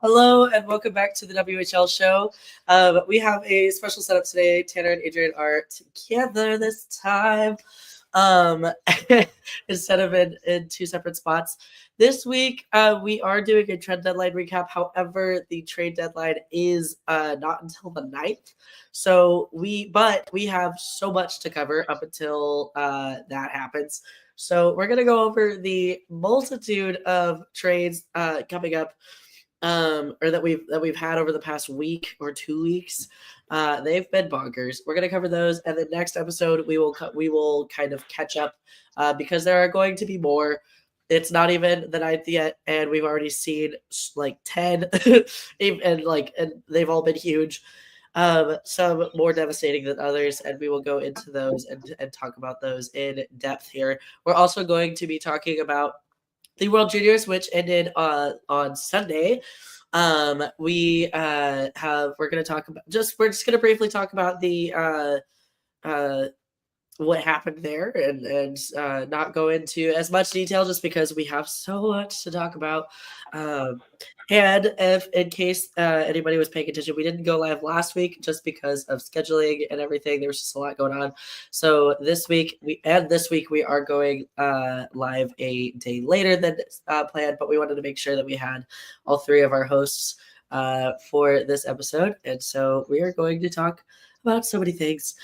Hello and welcome back to the WHL show. We have a special setup today. Tanner and Adrien are together this time um, instead of in two separate spots. This week, we are doing a trade deadline recap. However, the trade deadline is not until the 9th. But we have so much to cover up until that happens. So we're going to go over the multitude of trades coming up or that we've had over the past week or 2 weeks. They've been bonkers. We're gonna cover those, and the next episode we will kind of catch up because there are going to be more. It's not even the 9th yet, and we've already seen like 10, and they've all been huge. Some more devastating than others, and we will go into those and talk about those in depth here. We're also going to be talking about the World Juniors, which ended on Sunday. We're going to talk about we're just going to briefly talk about the uh, what happened there and not go into as much detail just because we have so much to talk about. Um, and if in case anybody was paying attention, we didn't go live last week just because of scheduling and everything. There was just a lot going on. So this week we are going live a day later than planned, but we wanted to make sure that we had all three of our hosts for this episode. And so we are going to talk about so many things.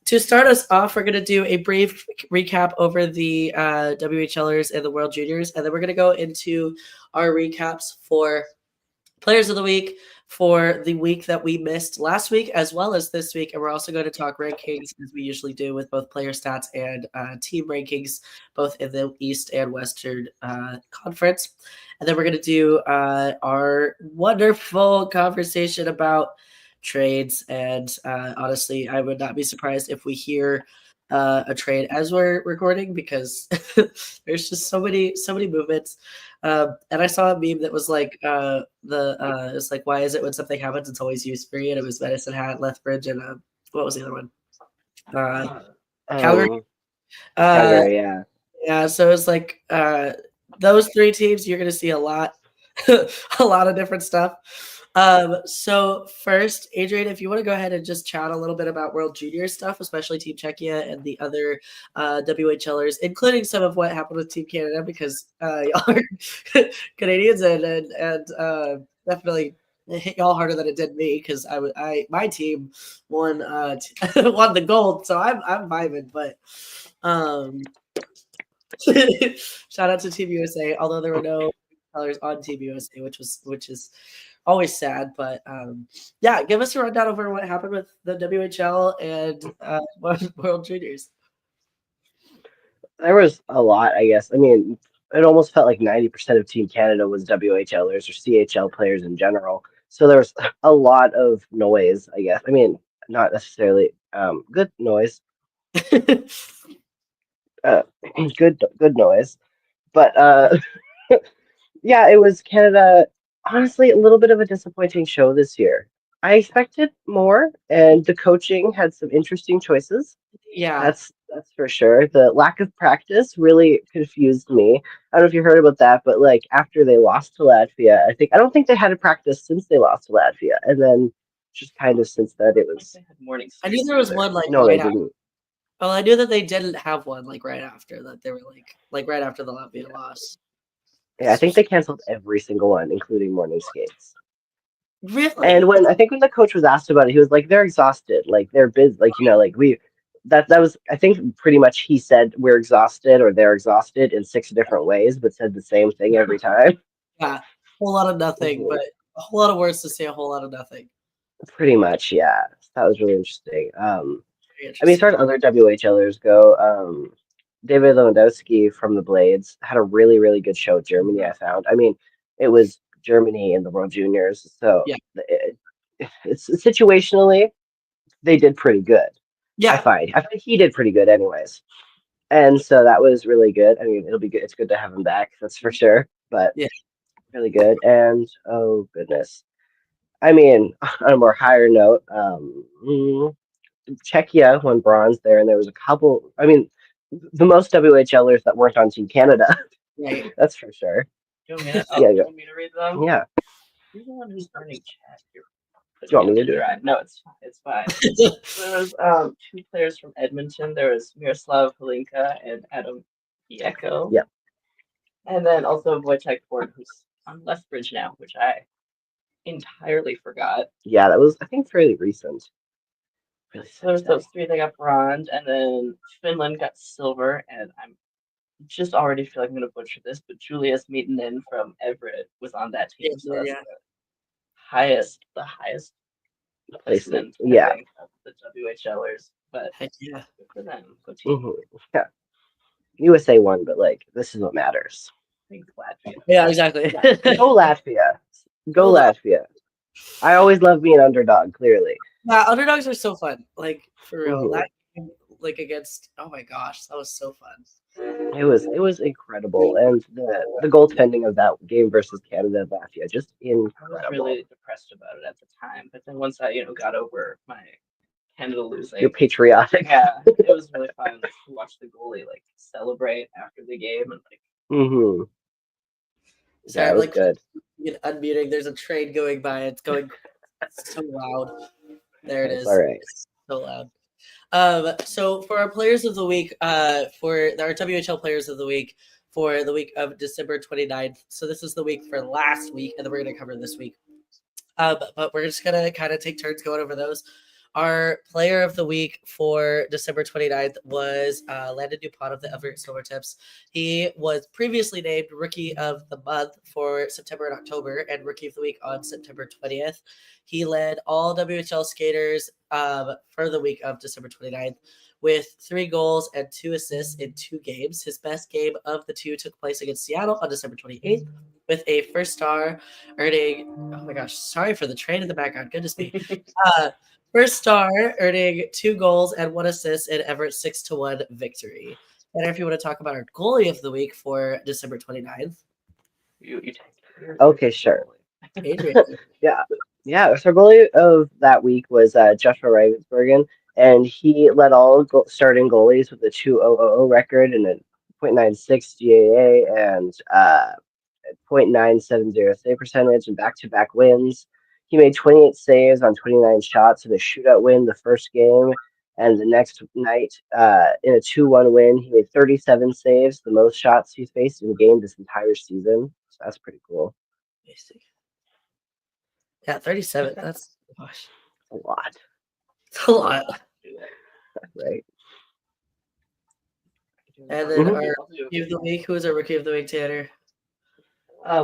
To start us off, we're going to do a brief recap over the WHLers and the World Juniors, and then we're going to go into our recaps for Players of the Week for the week that we missed last week as well as this week, and we're also going to talk rankings as we usually do with both player stats and team rankings, both in the East and Western Conference. And then we're going to do our wonderful conversation about trades, and honestly, I would not be surprised if we hear a trade as we're recording because there's just so many movements. And I saw a meme that was like it's like, why is it when something happens it's always used free? And it was Medicine Hat, Lethbridge, and what was the other one? Calgary. Calgary, yeah. Yeah, so it's like those three teams, you're gonna see a lot a lot of different stuff. So first, Adrien, if you want to go ahead and just chat a little bit about World Junior stuff, especially Team Czechia and the other WHLers, including some of what happened with Team Canada, because y'all are Canadians and definitely it hit y'all harder than it did me because my team won won the gold, so I'm vibing, but shout out to Team USA, although there were no colors on Team USA, which is always sad. But yeah, give us a rundown over what happened with the WHL and World Juniors. There was a lot, I guess. I mean, it almost felt like 90% of Team Canada was WHLers or CHL players in general. So there was a lot of noise, I guess. I mean, not necessarily good noise, uh, good noise. But yeah, it was Canada. Honestly, a little bit of a disappointing show this year. I expected more, and the coaching had some interesting choices. Yeah. That's for sure. The lack of practice really confused me. I don't know if you heard about that, but like after they lost to Latvia, I don't think they had a practice since they lost to Latvia, and then just kind of since that it was morning. I knew there was one like no, right they didn't. Well, I knew that they didn't have one like right after that. They were like right after the Latvia loss. Yeah, I think they canceled every single one, including morning skates. Really? And when the coach was asked about it, he was like, "They're exhausted. Like they're busy. Like like we." That was I think pretty much he said we're exhausted or they're exhausted in 6 different ways, but said the same thing every time. Yeah, a whole lot of nothing, but a whole lot of words to say a whole lot of nothing. Pretty much, yeah. That was really interesting. I mean, as far as other WHLers go, David Lewandowski from the Blades had a really, really good show at Germany, I found. I mean, it was Germany in the World Juniors, so yeah. It's situationally, they did pretty good. Yeah. I find he did pretty good anyways. And so that was really good. I mean, it'll be good. It's good to have him back, that's for sure. But yeah, really good. And oh goodness. I mean, on a more higher note, Czechia won bronze there, and there was a couple. I mean, the most WHLers that weren't on Team Canada. Right. That's for sure. You want me to read them? Yeah. You're the one who's learning chat. You're Do you want me to do it? right. No, it's fine. It's fine. There was two players from Edmonton. There was Miroslav Holinka and Adam Pieko. Yep. And then also Wojciech Ford, who's on Lethbridge now, which I entirely forgot. Yeah, that was, I think, fairly recent. Really So there's those three that got bronze, and then Finland got silver, and I'm just already feel like I'm gonna butcher this, but Julius Meetonen from Everett was on that team, so that's the highest placement, I think, of the WHLers. But Heck yeah. good for them. Go team. Yeah. USA won, but like this is what matters. Thanks, Latvia. Yeah, exactly. Go Latvia. Go Latvia. I always love being underdog, clearly. Yeah, underdogs are so fun. Like for real. That game, like against oh my gosh, that was so fun. It was incredible. And the goaltending of that game versus Canada and Latvia, just incredible. I was really depressed about it at the time, but then once I, got over my Canada losing. You're patriotic. Yeah, it was really fun to watch the goalie like celebrate after the game and like. Mm-hmm. Sorry, I'm like good. Unmuting. There's a train going by. It's going so loud. There it is. All right. It's so loud. So for our players of the week, for our WHL players of the week for the week of December 29th. So this is the week for last week, and then we're going to cover this week. But we're just going to kind of take turns going over those. Our player of the week for December 29th was Landon DuPont of the Everett Silvertips. He was previously named Rookie of the Month for September and October and Rookie of the Week on September 20th. He led all WHL skaters for the week of December 29th with 3 goals and 2 assists in 2 games. His best game of the 2 took place against Seattle on December 28th with a first star earning, oh my gosh, sorry for the train in the background, goodness me. First star earning 2 goals and 1 assist in Everett's 6-1 victory. And if you want to talk about our goalie of the week for December 29th. You take it. Okay, sure. Adrien. Yeah. So our goalie of that week was Joshua Ravensbergen, and he led all starting goalies with a 2.000 record and a .96 GAA and .970 save percentage and back-to-back wins. He made 28 saves on 29 shots in a shootout win the first game, and the next night in a 2-1 win, he made 37 saves, the most shots he's faced in a game this entire season. So that's pretty cool. Yeah, 37. That's gosh, a lot. It's a lot. Right. And then our rookie of the week, who is our rookie of the week, Tanner?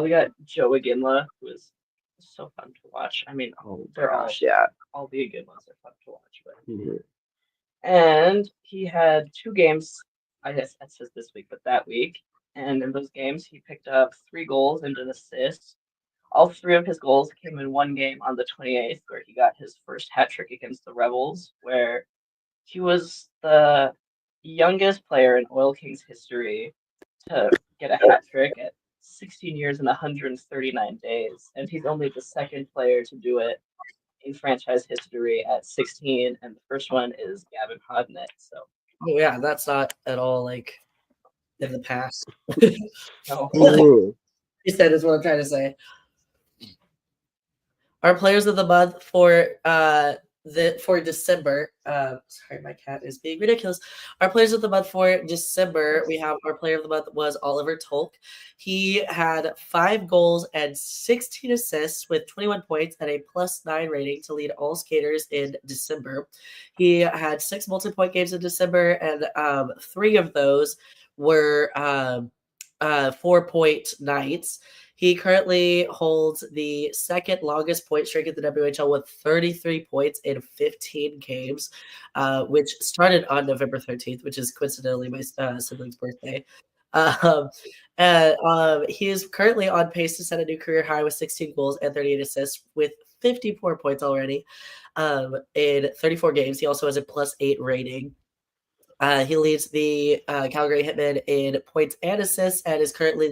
We got Joe Iginla, who is so fun to watch. I mean, they're all the Iginlas are fun to watch. But. And he had 2 games, I guess that says this week, but that week. And in those games, he picked up 3 goals and an assist. All 3 of his goals came in one game on the 28th, where he got his first hat trick against the Rebels, where he was the youngest player in Oil Kings history to get a hat trick at 16 years and 139 days. And he's only the second player to do it in franchise history at 16, and the first one is Gavin Hodnett. So, oh yeah, that's not at all like in the past. No. He said is what I'm trying to say. Our players of the month for December. Sorry, my cat is being ridiculous. Our players of the month for December, we have our player of the month was Oliver Tolk. He had 5 goals and 16 assists with 21 points and a +9 rating to lead all skaters in December. He had 6 multi-point games in December, and 3 of those were 4-point nights. He currently holds the second longest point streak in the WHL with 33 points in 15 games, which started on November 13th, which is coincidentally my sibling's birthday. He is currently on pace to set a new career high with 16 goals and 38 assists with 54 points already in 34 games. He also has a +8 rating. He leads the Calgary Hitmen in points and assists and is currently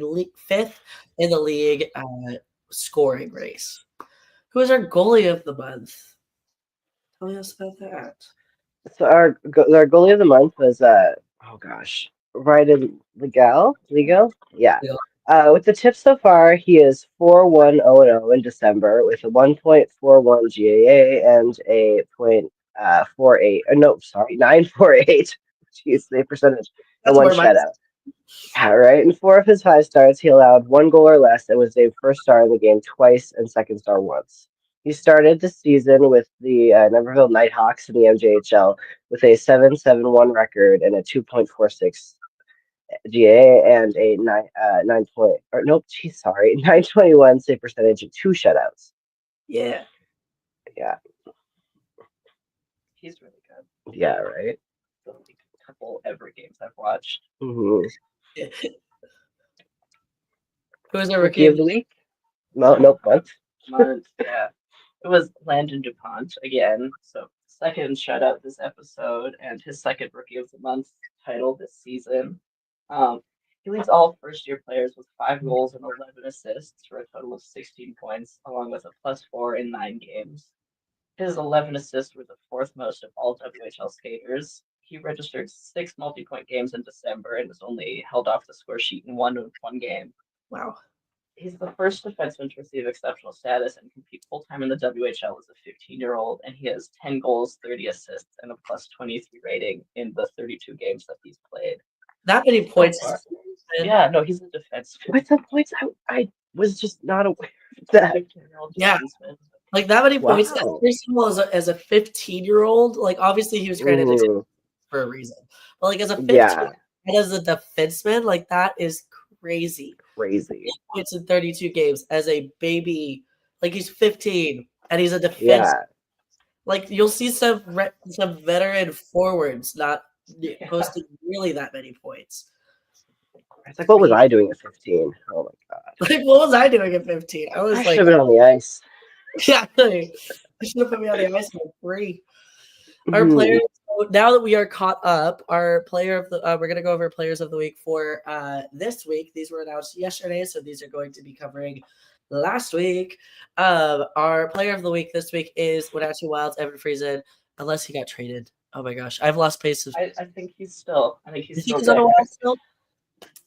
5th in the league scoring race. Who is our goalie of the month? Tell me us about that. So our goalie of the month was Ryan Legal. Yeah. With the tips so far, he is 4-1-0-0 in December with a 1.41 GAA and a .48. No, sorry, 948. Jeez, the percentage and That's one where my shutout. Yeah, right. In 4 of his 5 starts, he allowed 1 goal or less and was named first star in the game twice and second star once. He started the season with the Neverville Nighthawks in the MJHL with a 7.71 record and a 2.46 GA and a 921 save percentage and 2 shutouts. yeah. Yeah, He's really good. yeah, right. The couple ever games I've watched. Mm-hmm. Who's our Rookie of the week? No, nope. What? Yeah. It was Landon DuPont again. So second shutout this episode and his second Rookie of the Month title this season. He leads all first-year players with 5 goals and 11 assists for a total of 16 points, along with a +4 in 9 games. His 11 assists were the 4th most of all WHL skaters. He registered 6 multi-point games in December and was only held off the score sheet in one game. Wow. He's the first defenseman to receive exceptional status and compete full-time in the WHL as a 15-year-old, and he has 10 goals, 30 assists, and a +23 rating in the 32 games that he's played. That many points. Yeah, no, he's a defenseman. What's the points? I was just not aware of that. Yeah. Like that many points. Wow. First of all, as a 15-year-old, like obviously he was granted Mhm. for a reason. But like as a 15 Yeah, and as a defenseman, like that is crazy. crazy. 8 points in 32 games as a baby. Like he's 15 and he's a defense. Yeah, Like you'll see some veteran forwards not posting really that many points. it's like, what was I doing at 15? Oh my god! Like what was I doing at 15? I was I like, should have been on the ice. yeah, I should have put me on the ice for free. Our Mhm. players. So now that we are caught up, our player of the we're gonna go over players of the week for this week. These were announced yesterday, so these are going to be covering last week. Our player of the week this week is Wenatchee Wild's Evan Friesen, unless he got traded. Oh my gosh, I've lost pace of. I think he's still. I think You he's think still he's on the there. Wild still?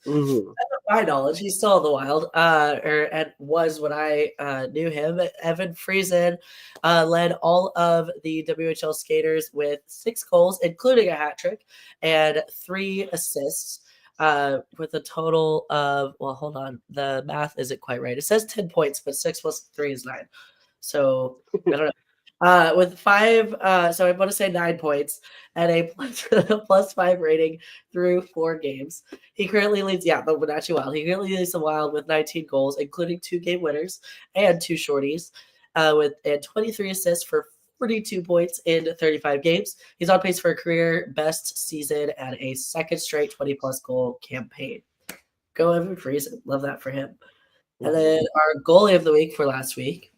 Mhm. My knowledge, he's still on the Wild, and was when I knew him. Evan Friesen led all of the WHL skaters with 6 goals, including a hat trick, and 3 assists, with a total of, well, hold on, the math isn't quite right. It says 10 points, but 6 plus 3 is 9. So I don't know. With 5, so I want to say 9 points and a +5 rating through 4 games. He currently leads, the Wenatchee Wild. He currently leads the Wild with 19 goals, including 2 game winners and 2 shorties, and 23 assists for 42 points in 35 games. He's on pace for a career best season and a second straight 20-plus goal campaign. Go Evan Friesen. Love that for him. And then our goalie of the week for last week.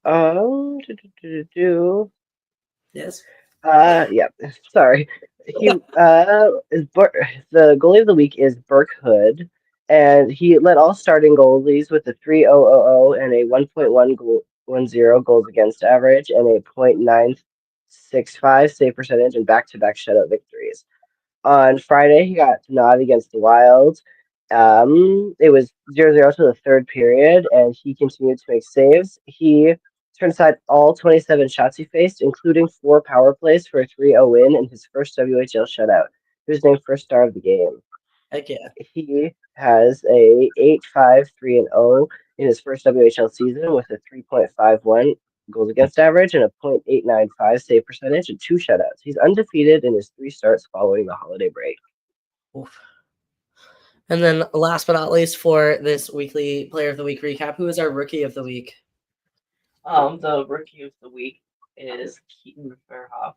Yes. Yeah. Sorry. He is the goalie of the week is Burke Hood, and he led all starting goalies with a 3.000 and a 1.110 goals against average and a .965 save percentage and back-to-back shutout victories. On Friday, he got nod against the Wild. It was 0-0 to the third period, and he continued to make saves. He turned aside all 27 shots he faced, including 4 power plays for a 3-0 win in his first WHL shutout. He was named first star of the game. Heck yeah. He has a 8.53-0 in his first WHL season with a 3.51 goals against average and a .895 save percentage and 2 shutouts. He's undefeated in his 3 starts following the holiday break. Oof. And then last but not least for this weekly player of the week recap, who is our rookie of the week? The rookie of the week is Keaton Verhoff.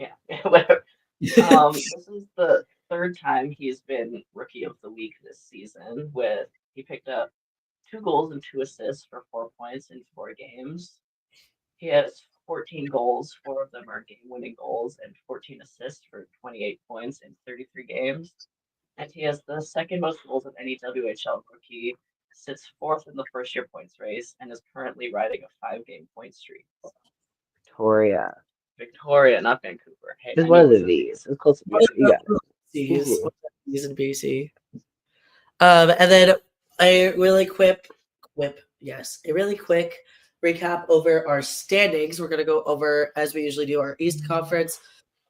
Yeah, whatever. This is the 3rd time he's been rookie of the week this season. He picked up 2 goals and 2 assists for 4 points in 4 games. He has 14 goals, 4 of them are game-winning goals, and 14 assists for 28 points in 33 games. And he has the second most goals of any WHL rookie, sits 4th in the first-year points race, and is currently riding a 5-game point streak. Victoria, Victoria, not Vancouver. Hey, it's one of the V's. It's close to you got it. C's. in BC. And then a really quick recap over our standings. We're gonna go over, as we usually do, our East Conference.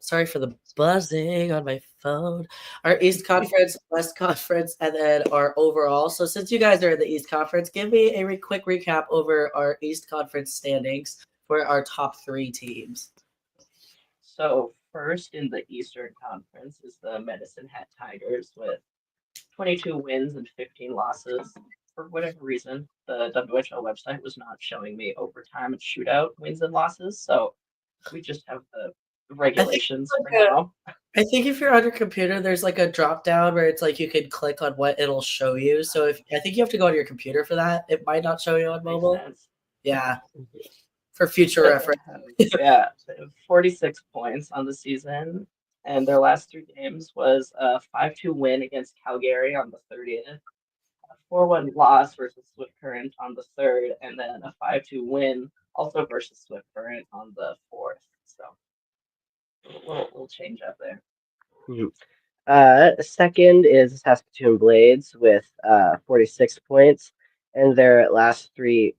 Sorry for the buzzing on my phone. Our East Conference, West Conference, and then our overall. So since you guys are in the East Conference, give me a quick recap over our East Conference standings for our top 3 teams. So first in the Eastern Conference is the Medicine Hat Tigers with 22 wins and 15 losses. For whatever reason, the WHL website was not showing me overtime and shootout wins and losses, so we just have the regulations for now. I think if you're on your computer, there's like a drop down where it's like you can click on what it'll show you. So I think you have to go on your computer for that. It might not show you on mobile. Yeah. For future reference. Yeah. 46 points on the season. And their last 3 games was a 5-2 win against Calgary on the 30th, a 4-1 loss versus Swift Current on the 3rd, and then a 5-2 win also versus Swift Current on the 4th. So we'll change up there. Second is Saskatoon Blades with 46 points, and their last 3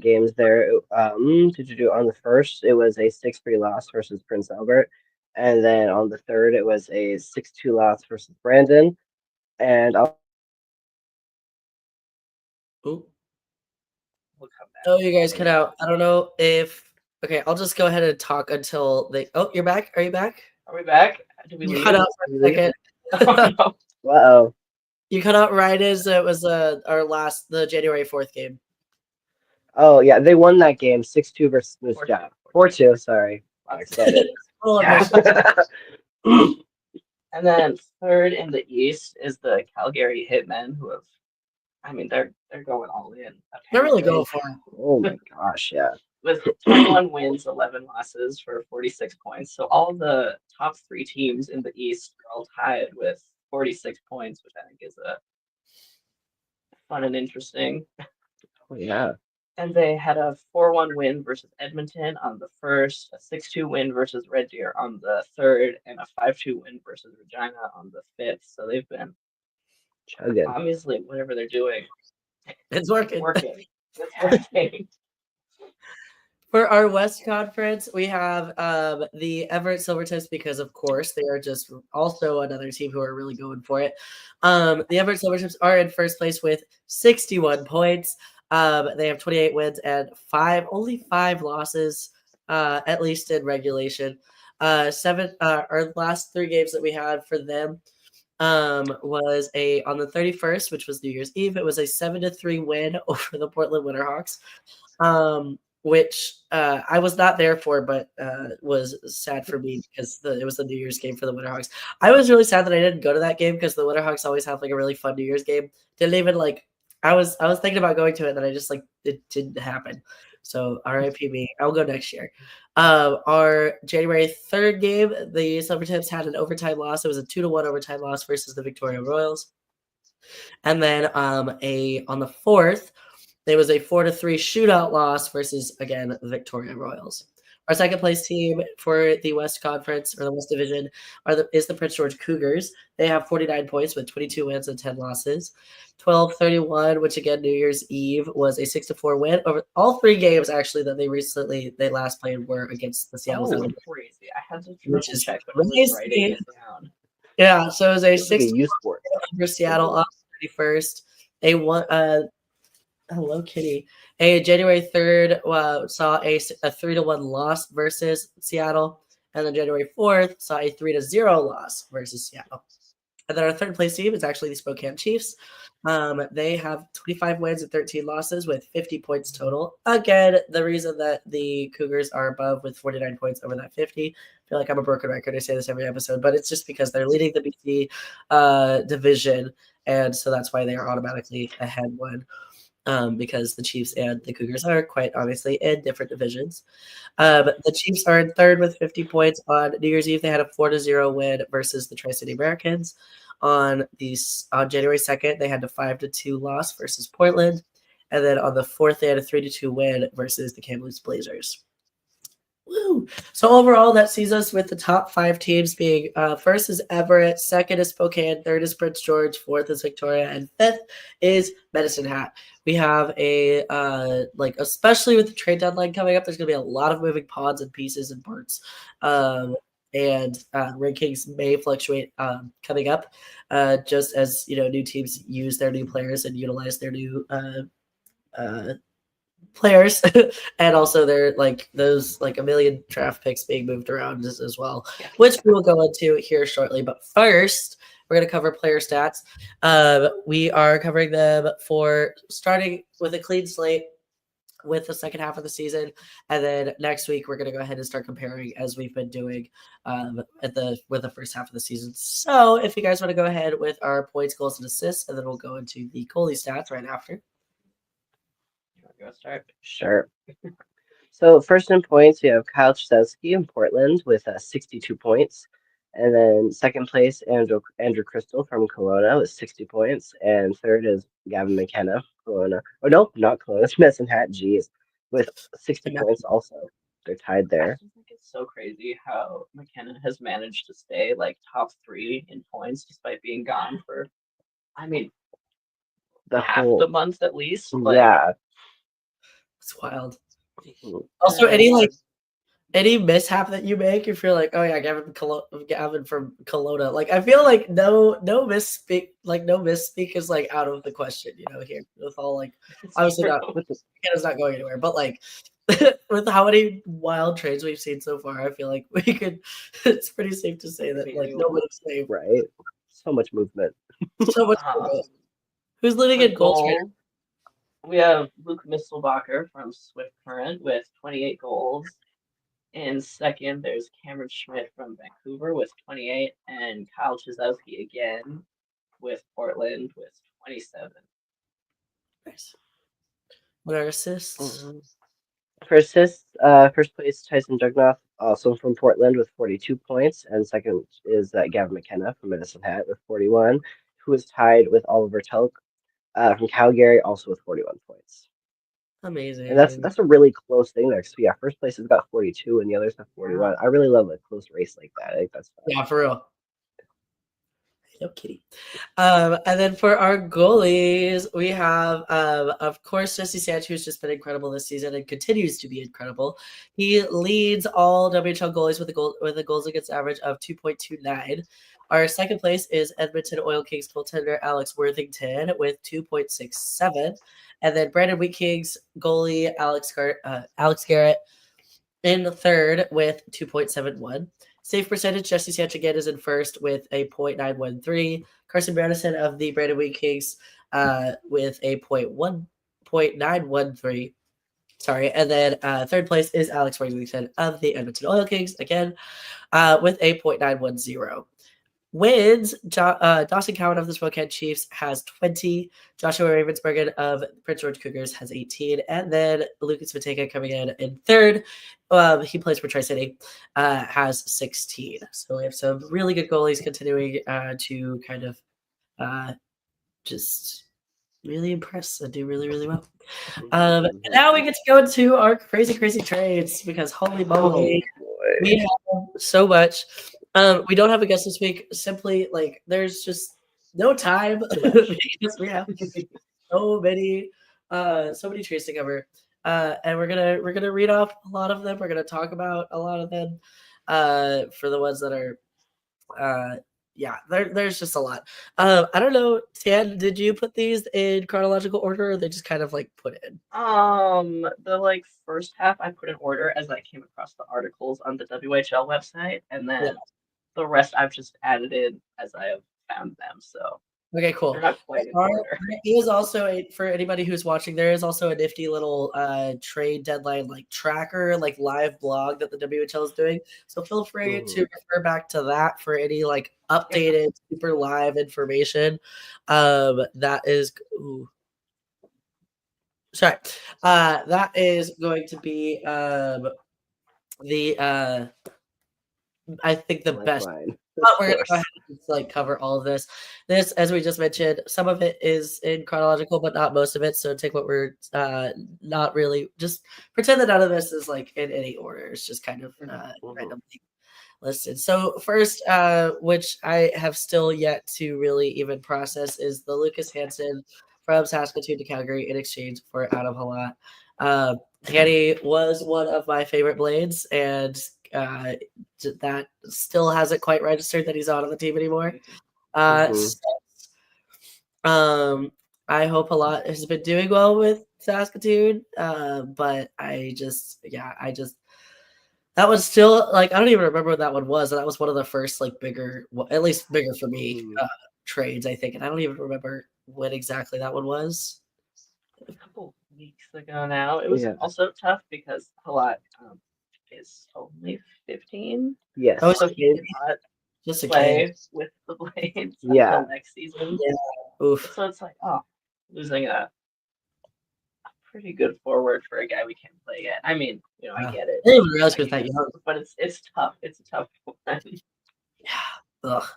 games there. On the first, it was a 6-3 loss versus Prince Albert, and then on the 3rd, it was a 6-2 loss versus Brandon, and we'll come back. Oh, you guys cut out. I don't know if. Okay, I'll just go ahead and talk until they. Oh, you're back. Are you back? Are we back? Did we You leave? cut out for a second. Oh, no. Uh-oh. You cut out right as it was the January 4th game. Oh yeah, they won that game 6-2 versus Moose Jaw. 4-2. Sorry, I'm excited. And then third in the East is the Calgary Hitmen, who have, they're going all in. They're really going for it. Oh my gosh, yeah. With 21 wins, 11 losses for 46 points. So all the top 3 teams in the East are all tied with 46 points, which I think is a fun and interesting. Oh yeah. And they had a 4-1 win versus Edmonton on the 1st, a 6-2 win versus Red Deer on the 3rd, and a 5-2 win versus Regina on the 5th. So they've been chugging. Obviously, whatever they're doing, it's working. It's working. For our West Conference, we have the Everett Silvertips because, of course, they are just also another team who are really going for it. The Everett Silvertips are in first place with 61 points. They have 28 wins and only 5 losses, at least in regulation. Our last 3 games that we had for them was on the 31st, which was New Year's Eve. It was a 7-3 win over the Portland Winterhawks. Which I was not there for, but was sad for me because it was the New Year's game for the Winterhawks. I was really sad that I didn't go to that game because the Winterhawks always have like a really fun New Year's game. Didn't even I was thinking about going to it, and then I just it didn't happen. So RIP me. I'll go next year. Our January 3rd game, the Silvertips had an overtime loss. It was a 2-1 overtime loss versus the Victoria Royals. And then on the 4th, there was a 4-3 shootout loss versus, again, the Victoria Royals. Our second place team for the West Conference or the West Division is the Prince George Cougars. They have 49 points with 22 wins and 10 losses. 12-31, which again, New Year's Eve was a 6-4 win over all 3 games actually that they last played were against the Seattle. Crazy! I had to check, but I was writing it down. Yeah, so it was a 6-4 for Seattle on the 31st. They won. Hello, Kitty. A January 3rd saw a 3-1 loss versus Seattle, and then January 4th saw a 3-0 loss versus Seattle. And then our third place team is actually the Spokane Chiefs. They have 25 wins and 13 losses with 50 points total. Again, the reason that the Cougars are above with 49 points over that 50, I feel like I'm a broken record. I say this every episode, but it's just because they're leading the BC division, and so that's why they are automatically ahead one. Because the Chiefs and the Cougars are quite obviously in different divisions. The Chiefs are in third with 50 points. On New Year's Eve, they had a 4-0 win versus the Tri-City Americans. On January 2nd, they had a 5-2 loss versus Portland. And then on the 4th, they had a 3-2 win versus the Kamloops Blazers. Woo! So overall, that sees us with the top 5 teams being first is Everett, second is Spokane, third is Prince George, fourth is Victoria, and fifth is Medicine Hat. We have a especially with the trade deadline coming up, there's going to be a lot of moving pods and pieces and parts, and rankings may fluctuate coming up, just as new teams use their new players and utilize their new players and also there those a million draft picks being moved around as well, which we will go into here shortly. But first, we're going to cover player stats. We are covering them for starting with a clean slate with the second half of the season, and then next week we're going to go ahead and start comparing as we've been doing with the first half of the season. So if you guys want to go ahead with our points, goals, and assists, and then we'll go into the goalie stats right after. You want to start? Sure. So first in points, we have Kyle Chesowski in Portland with 62 points. And then second place, Andrew Crystal from Kelowna with 60 points. And third is Gavin McKenna, Kelowna. Oh, no, not Kelowna. It's Medicine Hat, geez, with 60 points also. They're tied there. I just think it's so crazy how McKenna has managed to stay top 3 in points despite being gone for, half the month at least. Yeah. It's wild. Also, any mishap that you make, if you're like, oh yeah, Gavin from Kelowna, I feel like no misspeak is out of the question, here with all obviously not with Canada's not going anywhere, but with how many wild trades we've seen so far, I feel like we could. It's pretty safe to say that nobody's safe. Right. So much movement. So much movement. Who's living in goal? We have Luke Misselbacher from Swift Current with 28 goals. In second, there's Cameron Schmidt from Vancouver with 28, and Kyle Chesowski again with Portland with 27. Nice. What are assists? For assists, first place Tyson Jugnoff, also from Portland with 42 points, and second is Gavin McKenna from Medicine Hat with 41, who is tied with Oliver Telk from Calgary, also with 41 points. Amazing. And that's a really close thing there. So yeah, first place has got 42 and the others have 41. I really love a close race like that. I think that's fun. Yeah, for real. No kitty. And then for our goalies, we have, of course, Jesse Sanch, who's just been incredible this season and continues to be incredible. He leads all WHL goalies with a goals against average of 2.29. Our second place is Edmonton Oil Kings goaltender Alex Worthington with 2.67. And then Brandon Wheat Kings goalie Alex Garrett in third with 2.71. Save percentage, Jesse Sanch again is in first with a .913. Carson Madison of the Brandon Wheat Kings with a .913. Sorry. And then third place is Alex Worthington of the Edmonton Oil Kings, again, with a .910. Wins, Dawson Cowan of the Spokane Chiefs has 20. Joshua Ravensbergen of Prince George Cougars has 18. And then Lucas Mateka coming in third. He plays for Tri-City, has 16. So we have some really good goalies continuing to kind of just really impress and do really, really well. And now we get to go into our crazy, crazy trades because holy moly, we have so much. We don't have a guest this week. Simply, there's just no time because we have so many trades to cover, and we're gonna read off a lot of them. We're gonna talk about a lot of them. For the ones that are, there's just a lot. I don't know, Tan, did you put these in chronological order, or they just kind of put in? The first half I put in order as I came across the articles on the WHL website, and then the rest I've just added in as I have found them. So okay, cool. They're not quite in order. There is also for anybody who's watching, there is also a nifty little trade deadline tracker, live blog that the WHL is doing. So feel free to refer back to that for any updated super live information. That is that is going to be the I think the best But we're gonna go ahead and just, like, cover all of this. This, as we just mentioned, some of it is in chronological, but not most of it. So take what we're not really just pretend that none of this is like in any order. It's just kind of randomly listed. So first, which I have still yet to really even process, is the Lucas Hansen from Saskatoon to Calgary in exchange for Adam Halat. Danny was one of my favorite blades, and that still hasn't quite registered that he's not on the team anymore. So, I hope Halat has been doing well with Saskatoon, but I just that was still like I don't even remember what that one was. That was one of the first like bigger, at least bigger for me, trades, I think, and I don't even remember when exactly that one was. A couple weeks ago now. It was also tough because Halat is only 15. Yes. Oh, so he did not just play with the Blades until next season. Yeah. Oof. So it's like, losing a pretty good forward for a guy we can't play yet. I mean, I get it. I didn't even realize he was that young. But it's tough. It's a tough one. Yeah. Ugh.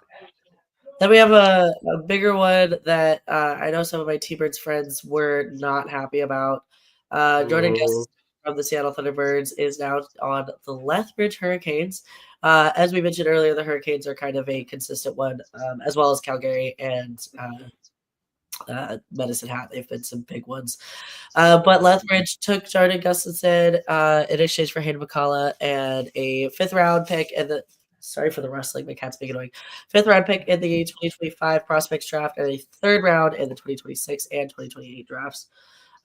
Then we have a bigger one that I know some of my T-Birds friends were not happy about. Jordan Guest from the Seattle Thunderbirds is now on the Lethbridge Hurricanes. As we mentioned earlier, the Hurricanes are kind of a consistent one, as well as Calgary and Medicine Hat. They've been some big ones. But Lethbridge took Jordan Gustafson in exchange for Hayden McCullough and a 5th round pick and the sorry for the rustling, my cat's being annoying. 5th round pick in the 2025 prospects draft and a 3rd round in the 2026 and 2028 drafts.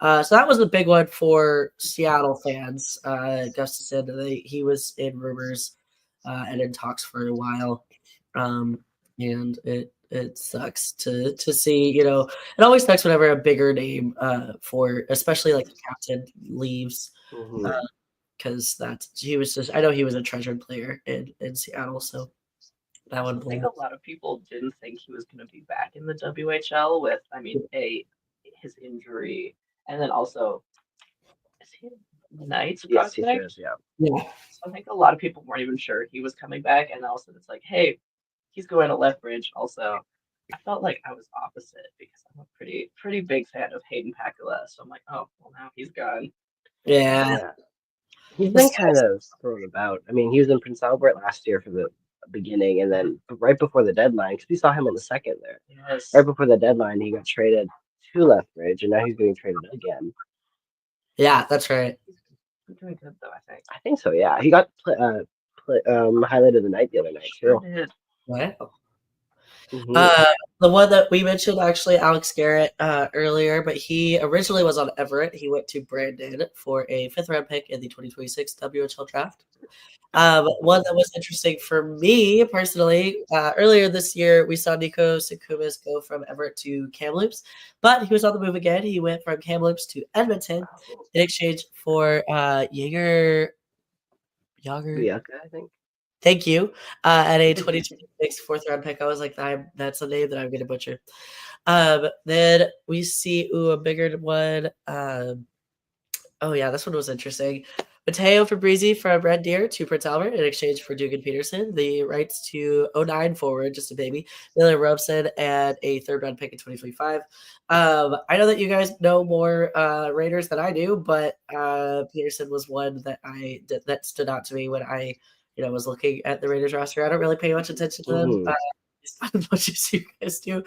So that was the big one for Seattle fans. Gustafson, he was in rumors and in talks for a while. And it sucks to see, it always sucks whenever a bigger name for, especially like the captain leaves. Because I know he was a treasured player in Seattle, so that would. I think a lot of people didn't think he was going to be back in the WHL with, his injury, and then also, is he a Knights prospect? Yes, he is, yeah. So I think a lot of people weren't even sure he was coming back, and also it's like, hey, he's going to Lethbridge. Also, I felt like I was opposite because I'm a pretty big fan of Hayden Pakula, so I'm like, oh, well, now he's gone. Yeah. He's been kind of thrown about. I mean, he was in Prince Albert last year for the beginning, and then right before the deadline, because we saw him on the 2nd there. Yes. Right before the deadline, he got traded to Lethbridge, and now he's getting traded again. Yeah, that's right. He's doing good, though, I think. I think so, yeah. He got highlight of the night the other night, too. Wow. The one that we mentioned, actually, Alex Garrett earlier, but he originally was on Everett. He went to Brandon for a 5th round pick in the 2026 WHL draft. One that was interesting for me personally, earlier this year, we saw Nico Sukumis go from Everett to Kamloops, but he was on the move again. He went from Kamloops to Edmonton in exchange for Jaeger, I think. Thank you. At a 2026 4th round pick. I was like, that's a name that I'm going to butcher. Then we see, a bigger one. This one was interesting. Matteo Fabrizi from Red Deer to Prince Albert in exchange for Dugan Peterson, the rights to 09 forward, just a baby, Miller Robson, and a 3rd round pick in 2025. I know that you guys know more Raiders than I do, but Peterson was one that stood out to me when I was looking at the Raiders roster. I don't really pay much attention to them as much as you guys do.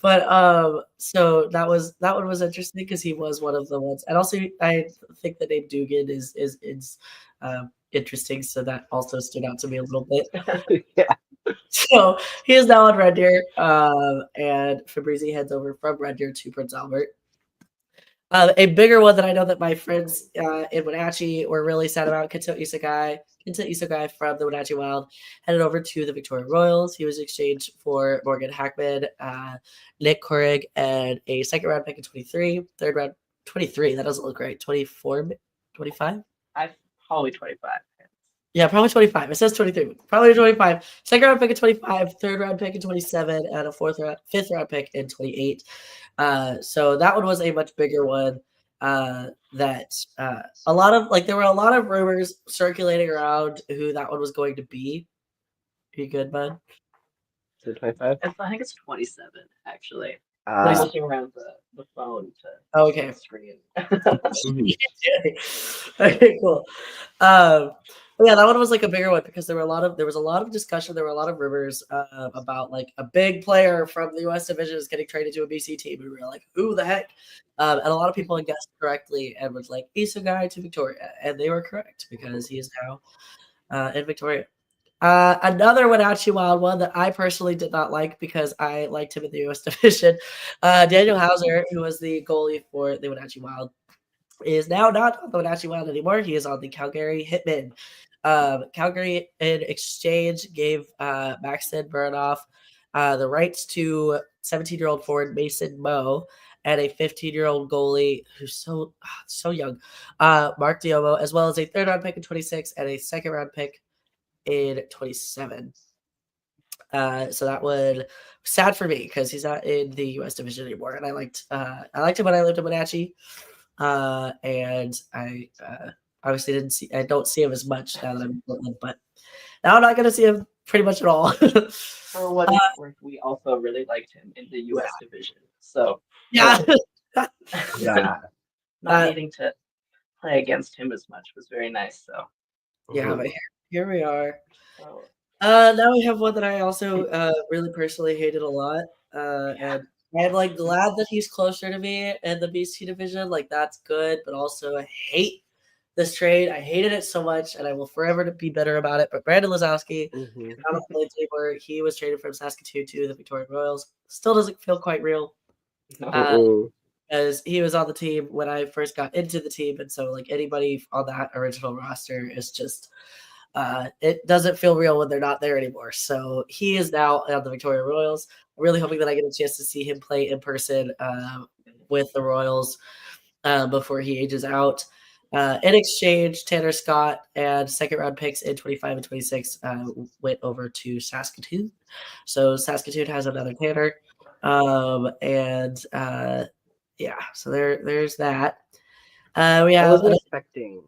But so that one was interesting because he was one of the ones. And also I think the name Dugan is interesting. So that also stood out to me a little bit. Yeah. So he is now on Red Deer. And Fabrizi heads over from Red Deer to Prince Albert. A bigger one that I know that my friends in Wenatchee were really sad about, Kento Isogai from the Wenatchee Wild headed over to the Victoria Royals. He was exchanged for Morgan Hackman, Nick Corrig, and a 2nd round pick in 23, 3rd round 23. That doesn't look right. 24, 25? Probably 25. Yeah, probably 25. It says 23. Probably 25. 2nd round pick in 25, 3rd round pick in 27, and a 5th round pick in 28. So that one was a much bigger one. That there were a lot of rumors circulating around who that one was going to be. Are you good, bud? Is it 25? I think it's 27 actually. Uh, I'm looking around the phone to Okay. the screen. Okay, cool. But yeah, that one was like a bigger one because there was a lot of discussion. There were a lot of rumors about like a big player from the U.S. division is getting traded to a BC team, and we were like, "Who the heck?" And a lot of people guessed correctly and was like, "He's a guy to Victoria," and they were correct because he is now in Victoria. Another Wenatchee Wild one that I personally did not like because I liked him in the U.S. division. Daniel Hauser, who was the goalie for the Wenatchee Wild, is now not on the Wenatchee Wild anymore. He is on the Calgary Hitmen. Calgary, in exchange, gave Maxton Burnoff the rights to 17-year-old forward Mason Moe and a 15-year-old goalie who's so young, Mark Diomo, as well as a third-round pick in 26 and a second-round pick in 27. So that would sad for me because he's not in the U.S. division anymore, and I liked him when I lived in Wenatchee, and I obviously I don't see him as much now that I'm in Portland, but now I'm not going to see him pretty much at all. For what it's worth, we also really liked him in the U.S. division. So Yeah, yeah. not needing to play against him as much was very nice. So yeah, but here we are. so, Now we have one that I also really personally hated a lot, and I'm like glad that he's closer to me in the BC division. Like that's good, but also I hate this trade. I hated it so much, and I will forever be bitter about it. But Brandon Lazowski, not on the Blades anymore. He was traded from Saskatoon to the Victoria Royals. Still doesn't feel quite real, as he was on the team when I first got into the team, and so like anybody on that original roster is just. It doesn't feel real when they're not there anymore. So he is now on the Victoria Royals. I'm really hoping that I get a chance to see him play in person with the Royals before he ages out. In exchange, Tanner Scott and second round picks in 25 and 26 went over to Saskatoon. So Saskatoon has another Tanner. Yeah, so there's that. We I have wasn't expecting.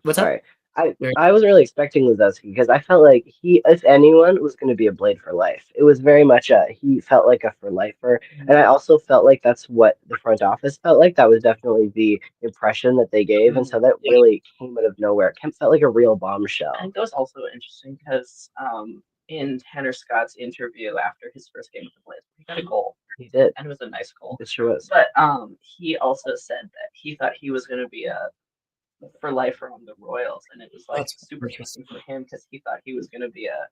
what's Sorry. up? I wasn't really expecting Lazowski because I felt like he, if anyone, was going to be a Blade for life. It was very much he felt like a for lifer. And I also felt like that's what the front office felt like. That was definitely the impression that they gave. And so that really came out of nowhere. It felt like a real bombshell. I think that was also interesting because in Tanner Scott's interview after his first game with the Blades, he got a goal. He did. And it was a nice goal. It sure was. But he also said that he thought he was going to be a for lifer on the Royals, and it was like super interesting for him because he thought he was going to be a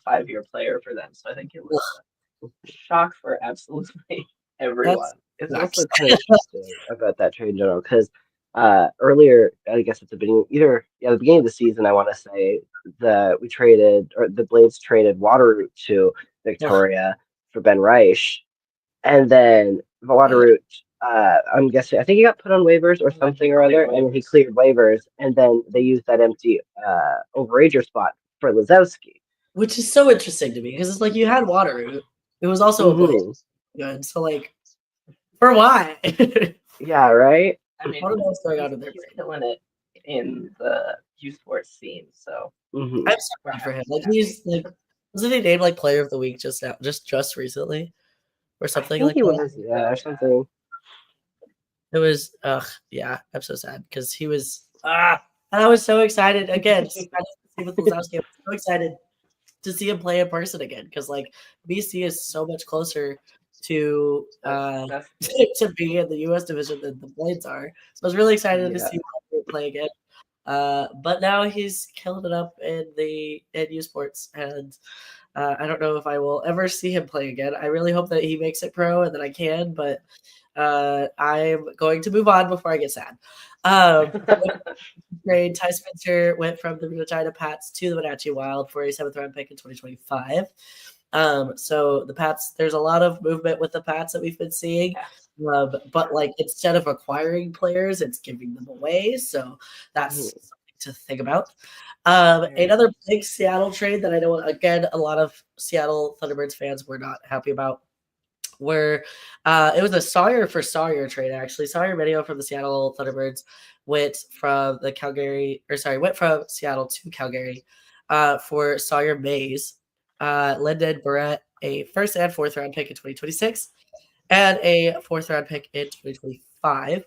5-year player for them. So I think it was a shock for absolutely everyone. It's also kind of interesting about that trade in general because earlier, I guess at the beginning, the beginning of the season, I want to say the Blades traded Waterroot to Victoria for Ben Reich, and then Waterroot. I'm guessing. I think he got put on waivers or something or other, and he cleared waivers, and then they used that empty overager spot for Lazowski, which is so interesting to me because it's like you had Waterroot. It was also a Blade good. So like, for why? Yeah, right. I mean, what else going on in there? He's killing it in the U Sports scene. So I'm so proud for him. Like he's like, wasn't he named like Player of the Week just recently, or something like he that? Was, yeah, or something. It was, yeah, I'm so sad because he was, and I was so excited again. See with Lazowski, I was so excited to see him play in person again because like BC is so much closer to to be in the U.S. division than the Blades are. So I was really excited to see him play again. But now he's killing it up in U Sports, and I don't know if I will ever see him play again. I really hope that he makes it pro and that I can, but I'm going to move on before I get sad. Trade Ty Spencer went from the Regina Pats to the Wenatchee Wild for a 7th round pick in 2025. So the Pats, there's a lot of movement with the Pats that we've been seeing. But like instead of acquiring players, it's giving them away. So that's something to think about. Another big Seattle trade that I know, again, a lot of Seattle Thunderbirds fans were not happy about, where it was a Sawyer for Sawyer trade, actually. Sawyer Video from the Seattle Thunderbirds went from Seattle to Calgary for Sawyer Mays. Lyndon Barrett, a first and fourth round pick in 2026, and a fourth round pick in 2025.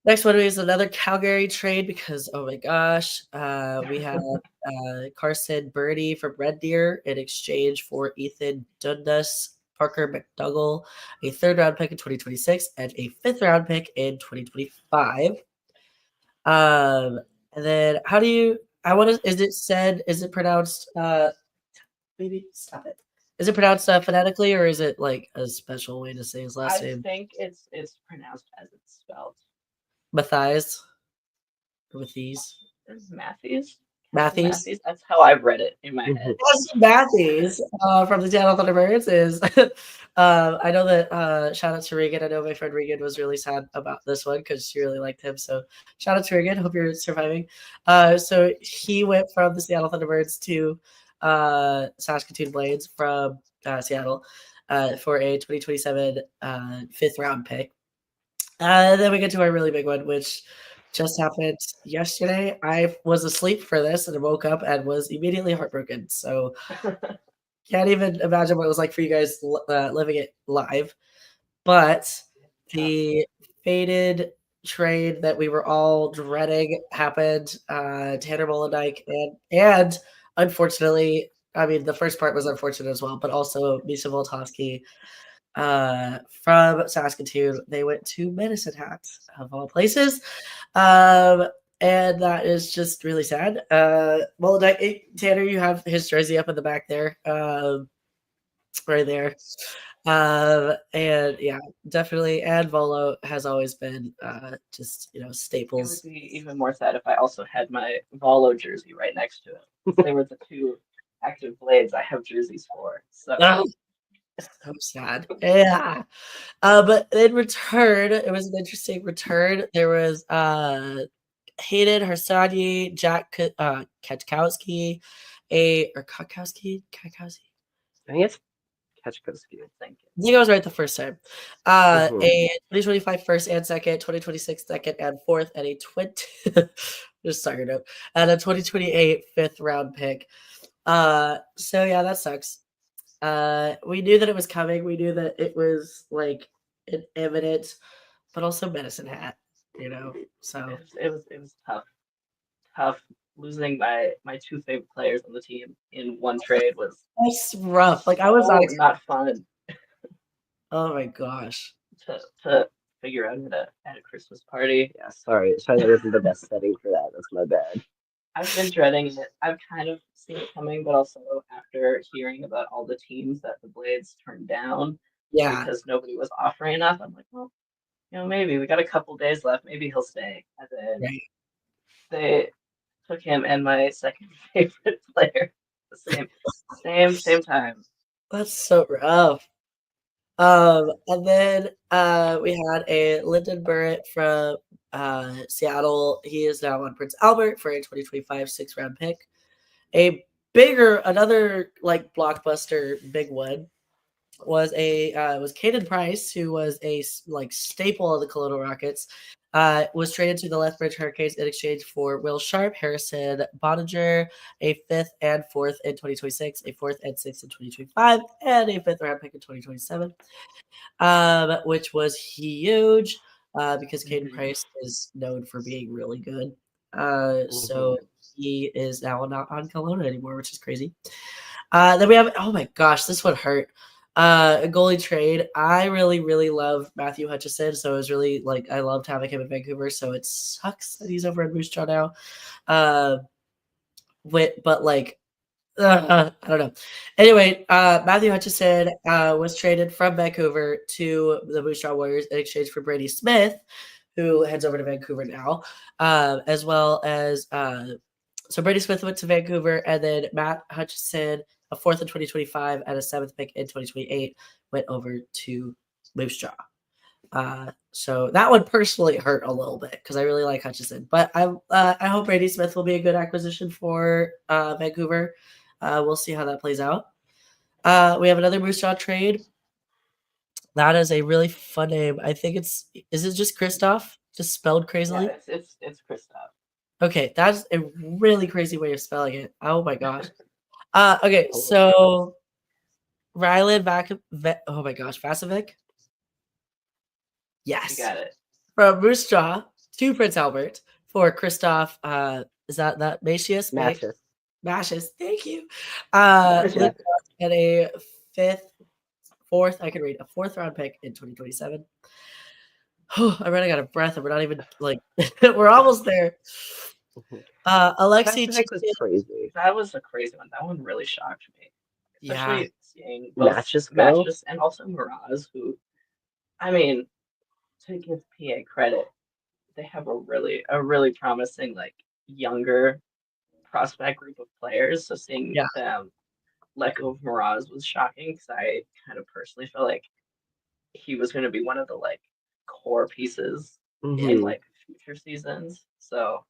Next one is another Calgary trade because, oh my gosh, we have Carson Birdie from Red Deer in exchange for Ethan Dundas, Parker McDougall, a third round pick in 2026, and a fifth round pick in 2025. And then how do you, is it pronounced, maybe stop it. Is it pronounced phonetically or is it like a special way to say his last name? I think it's pronounced as it's spelled. Matthias? With these? Matthews? Matthews? That's how I've read it in my head. Matthews from the Seattle Thunderbirds is I know that shout out to Regan. I know my friend Regan was really sad about this one because she really liked him. So shout out to Regan. Hope you're surviving. So he went from the Seattle Thunderbirds to Saskatoon Blades from Seattle for a 2027 fifth round pick. Then we get to our really big one, which just happened yesterday. I was asleep for this and I woke up and was immediately heartbroken. So can't even imagine what it was like for you guys living it live. But the fated trade that we were all dreading happened. Tanner Molendijk and unfortunately, I mean, the first part was unfortunate as well, but also Misha Voltovsky from Saskatoon. They went to Medicine Hat, of all places. And that is just really sad. Well, Tanner, you have his jersey up in the back there, right there. And yeah, definitely. And Volo has always been just, staples. It would be even more sad if I also had my Volo jersey right next to it. They were the two active Blades I have jerseys for. So. So sad. Yeah. But in return, it was an interesting return. There was Hayden Harsani, Jack Kaczkowski, Kakowski. I think it's Kaczkowski. I think I was right the first time. A 2025 first and second, 2026 second and fourth, and a 20 just sucker note, and a 2028 fifth round pick. So yeah, that sucks. We knew that it was coming. We knew that it was like imminent, but also Medicine Hat, So it was tough. Losing my two favorite players on the team in one trade was rough. Like I was not fun. Oh my gosh. To figure out at a Christmas party. Yeah, sorry that wasn't the best setting for that. That's my bad. I've been dreading it. I've kind of seen it coming, but also after hearing about all the teams that the Blades turned down, because nobody was offering enough, I'm like, well, maybe we got a couple days left. Maybe he'll stay. And then they took him and my second favorite player the same time. That's so rough. And then we had a Lyndon Barrett from Seattle. He is now on Prince Albert for a 2025 sixth round pick. Another like blockbuster big one was Caden Price, who was a like staple of the Kelowna Rockets. Was traded to the Lethbridge Hurricanes in exchange for Will Sharp, Harrison Bonninger, a fifth and fourth in 2026, a fourth and sixth in 2025, and a fifth round pick in 2027, which was huge because Caden Price is known for being really good. So he is now not on Kelowna anymore, which is crazy. Then we have, oh my gosh, this one hurt. A goalie trade. I really, really love Matthew Hutchison, so it was really I loved having him in Vancouver. So it sucks that he's over in Moose Jaw now. I don't know. Anyway, Matthew Hutchison was traded from Vancouver to the Moose Jaw Warriors in exchange for Brady Smith, who heads over to Vancouver now, as well as so Brady Smith went to Vancouver, and then Matt Hutchison, a fourth in 2025 and a seventh pick in 2028, went over to Moose Jaw. So that one personally hurt a little bit because I really like Hutchison, but I hope Brady Smith will be a good acquisition for Vancouver. We'll see how that plays out. We have another Moose Jaw trade. That is a really fun name. I think is it just Christoph? Just spelled crazily? Yeah, it's Christoph. Okay, that's a really crazy way of spelling it. Oh my gosh. Okay, so Rylan oh my gosh, Vasovic? Yes. You got it. From Moose Jaw to Prince Albert for Christoph, is that Macius? Matches, thank you. And a fourth round pick in 2027. I'm running out of breath, and we're not even we're almost there. Alexei was crazy. That was a crazy one. That one really shocked me. Especially seeing matches and also Miraz, who, I mean, to give PA credit, they have a really promising younger prospect group of players. So seeing them let go of Miraz was shocking because I kind of personally felt like he was going to be one of the core pieces in future seasons. So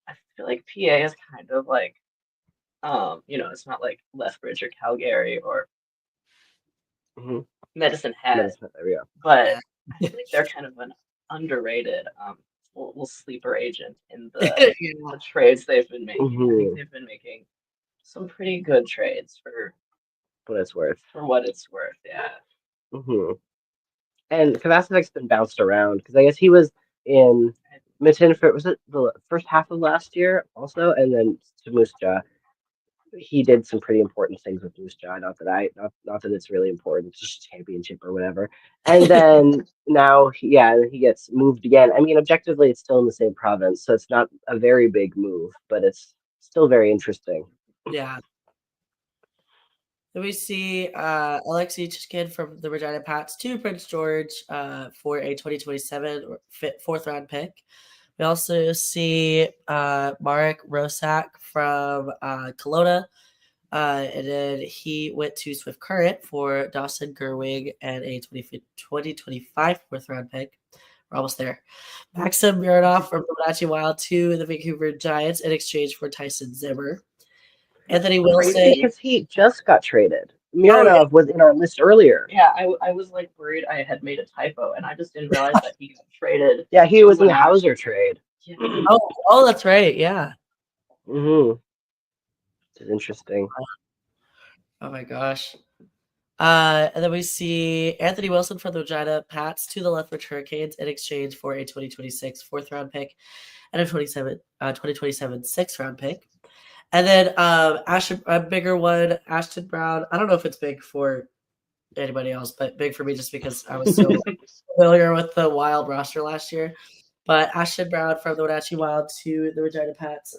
I feel like PA is kind of it's not like Lethbridge or Calgary or Medicine Hat, but I feel like they're kind of an underrated little sleeper agent in the trades they've been making. I think they've been making some pretty good trades for what it's worth. Yeah. And Kvasovic's been bounced around because I guess he was in Mitten for was it the first half of last year also, and then to Moose Jaw. He did some pretty important things with Moose Jaw. Not that it's really important, just championship or whatever. And then now, he gets moved again. I mean, objectively, it's still in the same province, so it's not a very big move, but it's still very interesting. Yeah. Then we see Alexei Chishkin from the Regina Pats to Prince George for a 2027 fourth round pick. We also see Marek Rosak from Kelowna, and then he went to Swift Current for Dawson Gerwig and a 2025 fourth round pick. We're almost there. Maxim Muradov from the Wenatchee Wild to the Vancouver Giants in exchange for Tyson Zimmer. Anthony Wilson. Because he just got traded. Mironov was in our list earlier. Yeah, I was worried I had made a typo, and I just didn't realize that he got traded. Yeah, he was in the Hauser trade. Yeah. Oh, that's right. Yeah. It's interesting. Oh my gosh. And then we see Anthony Wilson from the Regina Pats to the Lethbridge Hurricanes in exchange for a 2026 fourth round pick and a 2027 sixth round pick. And then a bigger one, Ashton Brown. I don't know if it's big for anybody else, but big for me just because I was so familiar with the Wild roster last year. But Ashton Brown from the Wenatchee Wild to the Regina Pats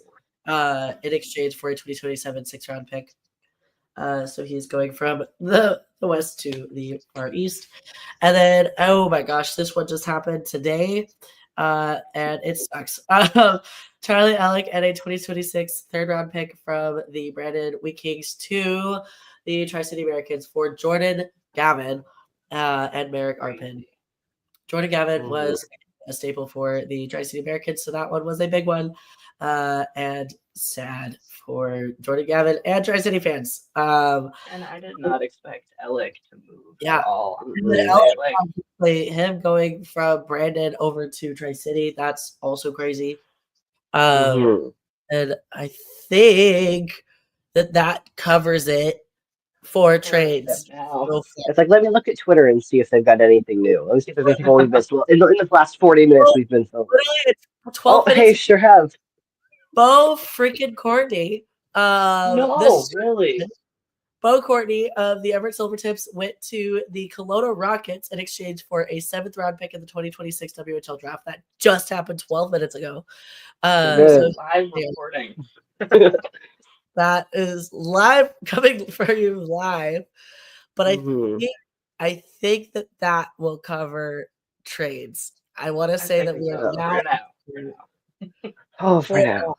in exchange for a 2027 sixth round pick. So he's going from the west to the far east. And then, oh my gosh, this one just happened today. And it sucks. Charlie Alec and a 2026 third round pick from the Brandon Wheat Kings to the Tri-City Americans for Jordan Gavin and Merrick Arpin. Jordan Gavin was a staple for the Tri-City Americans, so that one was a big one. And sad for Jordan Gavin and Tri-City fans. And I did not expect Alec to move at all. Him going from Brandon over to Tri-City, that's also crazy. And I think that covers it for trades. It's let me look at Twitter and see if they've got anything new. Let me see if there's anything we've missed. Well, in the last 40 minutes, we've been so. Literally, 12 minutes. Hey, sure have. Bo freaking Courtney. Really? Bo Courtney of the Everett Silvertips went to the Kelowna Rockets in exchange for a 7th round pick in the 2026 WHL draft. That just happened 12 minutes ago. So live reporting. That is live, coming for you live. But I think that will cover trades. I want to say that we are now. For now.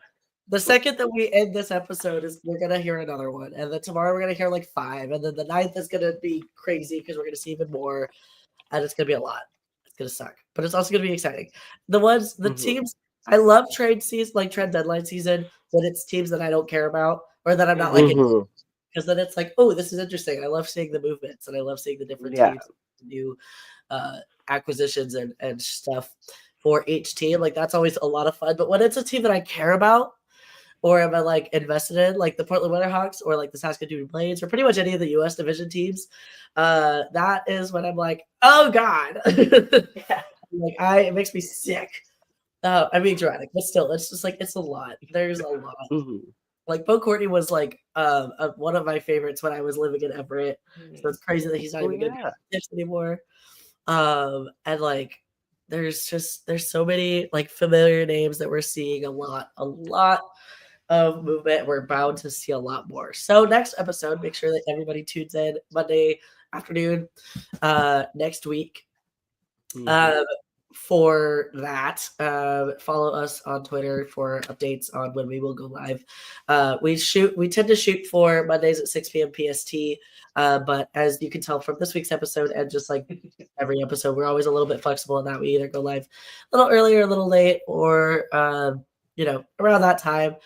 The second that we end this episode is we're going to hear another one. And then tomorrow we're going to hear 5. And then the 9th is going to be crazy because we're going to see even more. And it's going to be a lot. It's going to suck. But it's also going to be exciting. The teams, I love trade season, trade deadline season, when it's teams that I don't care about or that I'm not because then it's oh, this is interesting. I love seeing the movements and I love seeing the different teams, new acquisitions and stuff for each team. That's always a lot of fun. But when it's a team that I care about, or am I like invested in, like the Portland Winterhawks or like the Saskatoon Blades or pretty much any of the U.S. division teams, that is when I'm like, oh God. Yeah. Like it makes me sick. I'm being dramatic, but still, it's just like it's a lot. There's a lot. Like Bo Courtney was like one of my favorites when I was living in Everett. So it's crazy that he's not even getting tips anymore. And like there's so many like familiar names that we're seeing a lot of movement. We're bound to see a lot more. So next episode, make sure that everybody tunes in Monday afternoon next week. For that, follow us on Twitter for updates on when we will go live. We tend to shoot for Mondays at 6 p.m. PST, but as you can tell from this week's episode and just like every episode, we're always a little bit flexible in that we either go live a little earlier, a little late, or around that time,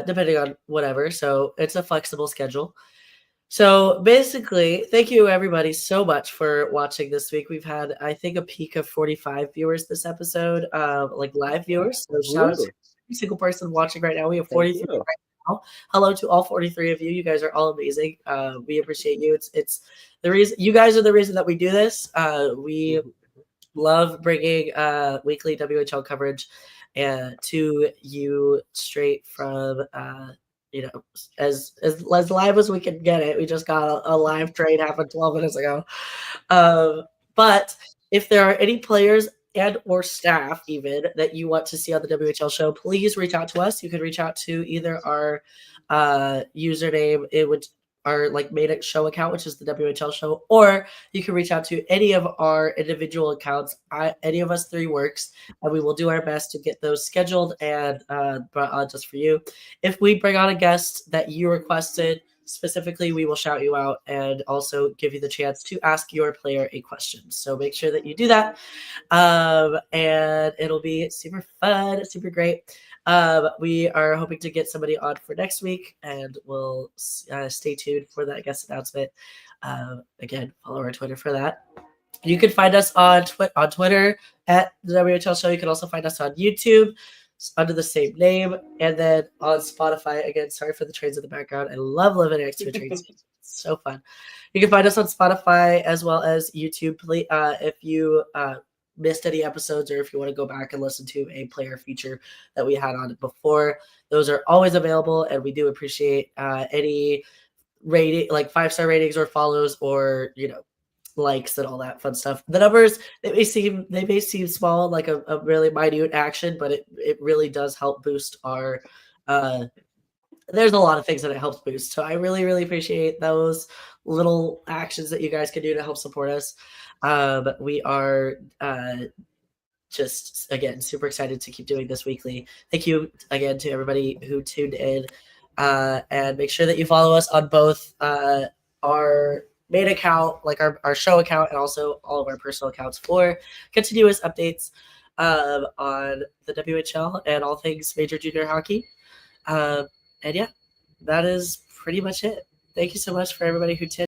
depending on whatever. So it's a flexible schedule. So basically, thank you everybody so much for watching this week. We've had, I think, a peak of 45 viewers this episode, like live viewers. So shout out to every single person watching right now. We have 43 right now. Hello to all 43 of you. You guys are all amazing. We appreciate you. It's the reason you guys are the reason that we do this. We love bringing weekly WHL coverage to you straight from as live as we can get it. We just got a live trade happen 12 minutes ago. But if there are any players and or staff even that you want to see on the WHL show, please reach out to us. You can reach out to either our username, our like main show account, which is the WHL show, or you can reach out to any of our individual accounts. Any of us three works, and we will do our best to get those scheduled and brought on just for you. If we bring on a guest that you requested specifically, we will shout you out and also give you the chance to ask your player a question. So make sure that you do that, and it'll be super fun, super great. We are hoping to get somebody on for next week, and we'll stay tuned for that guest announcement. Again, follow our Twitter for that. You can find us on Twitter at the WHL Show. You can also find us on YouTube under the same name, and then on Spotify. Again, sorry for the trains in the background. I love living next to a train station. It's so fun. You can find us on Spotify as well as YouTube. If you missed any episodes, or if you want to go back and listen to a player feature that we had on it before, those are always available, and we do appreciate any rating, like 5-star ratings or follows, or likes and all that fun stuff. The numbers, they may seem small, like a really minute action, but it really does help boost our there's a lot of things that it helps boost. So I really, really appreciate those little actions that you guys can do to help support us. We are just, again, super excited to keep doing this weekly. Thank you again to everybody who tuned in. And make sure that you follow us on both our main account, like our show account, and also all of our personal accounts for continuous updates on the WHL and all things major junior hockey. And yeah, that is pretty much it. Thank you so much for everybody who tuned